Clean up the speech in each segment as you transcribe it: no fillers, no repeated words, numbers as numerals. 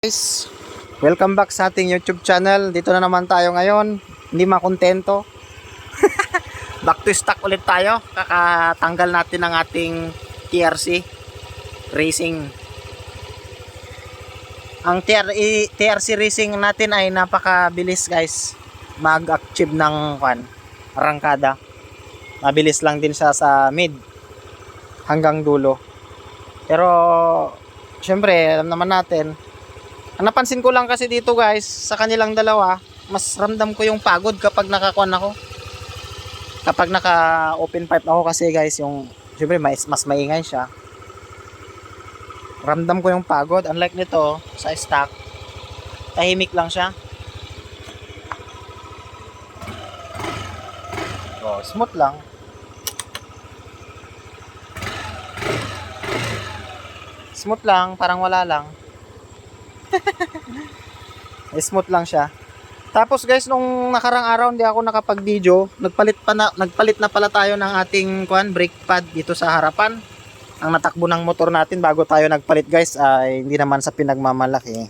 Guys, welcome back sa ating YouTube channel. Dito na naman tayo ngayon. Hindi makontento. Back to stock ulit tayo. Kakatanggal natin ng ating TRC Racing. Ang TRC Racing natin ay napakabilis guys. Mag-achieve ng arangkada. Mabilis lang din siya sa mid hanggang dulo. Pero syempre, alam naman natin, ang napansin ko lang kasi dito guys, sa kanilang dalawa, mas ramdam ko yung pagod kapag nakakuan ako. Kapag naka open pipe ako kasi guys, yung syempre mas maingay siya. Ramdam ko yung pagod. Unlike nito, sa stock, tahimik lang siya. Oh, smooth lang. Smooth lang, parang wala lang. Smooth lang siya. Tapos guys, nung nakarang araw hindi ako nakapag-video, nagpalit na pala tayo ng ating brake pad dito sa harapan. Ang natakbo ng motor natin bago tayo nagpalit guys ay hindi naman sa pinagmamalaki.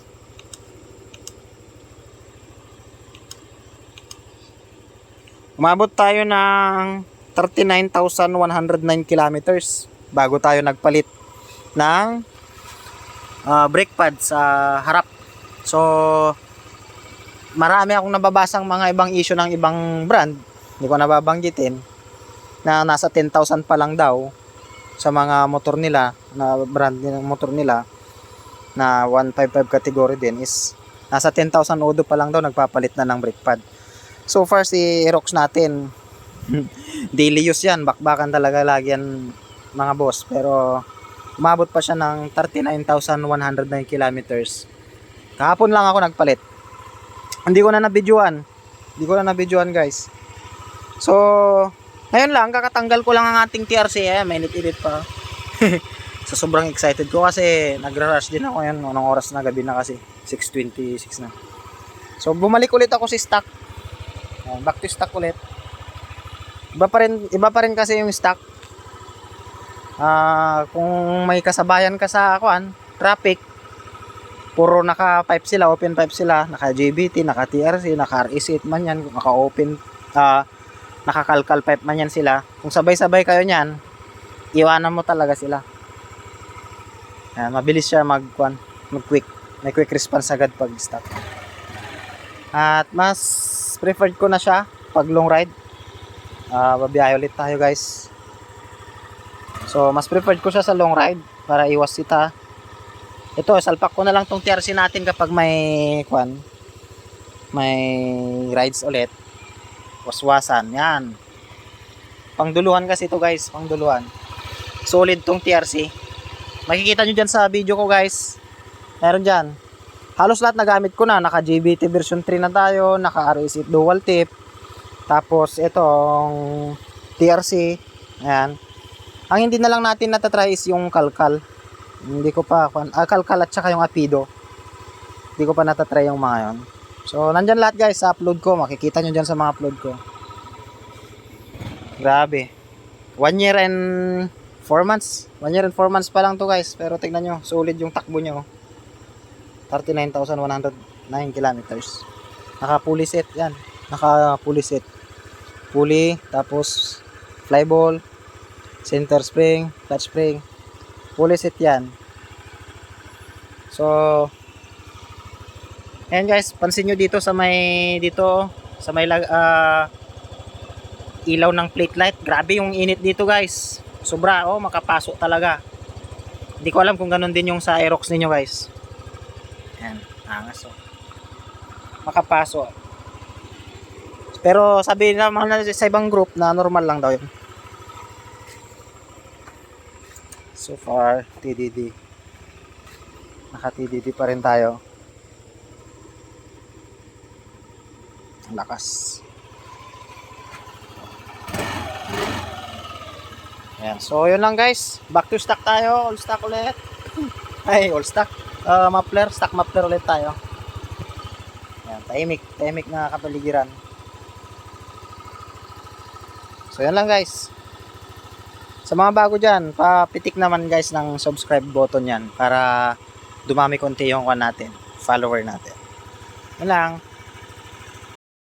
Umabot tayo ng 39,109 kilometers bago tayo nagpalit ng brake pad sa harap. So marami akong nababasang mga ibang issue ng ibang brand, hindi ko nababanggitin, na nasa 10,000 pa lang daw sa mga motor nila, na brand ng motor nila na 155 category din, is nasa 10,000 odo pa lang daw nagpapalit na ng brake pad. So far si Aerox natin daily use yan, bakbakan talaga lagi yan mga boss, pero umabot pa siya ng 39,109 kilometers. Kahapon lang ako nagpalit. Hindi ko na na-videoan guys. So ngayon lang, kakatanggal ko lang ang ating TRC. Mainit-init pa. So sobrang excited ko kasi nagra-rush din ako ngayon. Anong oras na, gabi na kasi 6:26 na. So bumalik ulit ako si stock. Back to stock ulit. Iba pa rin kasi yung stock. Kung may kasabayan ka sa traffic, puro naka pipe sila, open pipe sila, naka JBT, naka TRC, naka RE8 man yan, naka open, naka kalkal pipe man yan sila. Kung sabay-sabay kayo niyan, iwanan mo talaga sila. Mabilis siya mag-quick. May quick response agad pag stop. At mas preferred ko na siya pag long ride. Babiyahe ulit tayo guys. So mas preferred ko siya sa long ride para iwas sita. Ito, salpak ko na lang tong TRC natin kapag may rides ulit. Waswasan, yan. Pangduluhan kasi ito guys, pangduluhan. Solid tong TRC. Makikita nyo dyan sa video ko guys. Meron dyan. Halos lahat nagamit ko na. Naka JBT version 3 na tayo. Naka RE8 dual tip. Tapos itong TRC. Ayan. Ang hindi na lang natin natatry is yung kalkal. Hindi ko pa kalkal at saka yung apido. Hindi ko pa natatry yung mga yon. So nandyan lahat guys sa upload ko. Makikita nyo dyan sa mga upload ko. Grabe. 1 year and 4 months. 1 year and 4 months pa lang to guys. Pero tignan nyo, solid yung takbo nyo. 39,109 kilometers. Naka pulley set yan. Naka pulley set. Pulley, tapos flyball, center spring, clutch spring, pulley set yan. So ayan guys, pansin nyo dito sa may ilaw ng plate light. Grabe yung init dito guys, sobra. Makapasok talaga. Hindi ko alam kung ganun din yung sa Aerox ninyo guys. Ayan, angas makapasok. Pero sabi naman sa ibang group na normal lang daw yun. So far, TDD. Naka-TDD pa rin tayo. Ang lakas. Ayan. So, yun lang guys. Back to stock tayo. All stock ulit. Ay, all stock. Muffler. Stock muffler ulit tayo. Ayan. Tahimik. Tahimik na kapaligiran. So, yun lang guys. Sa mga bago dyan, papitik naman guys ng subscribe button yan para dumami konti yung natin. follower natin. Yun lang.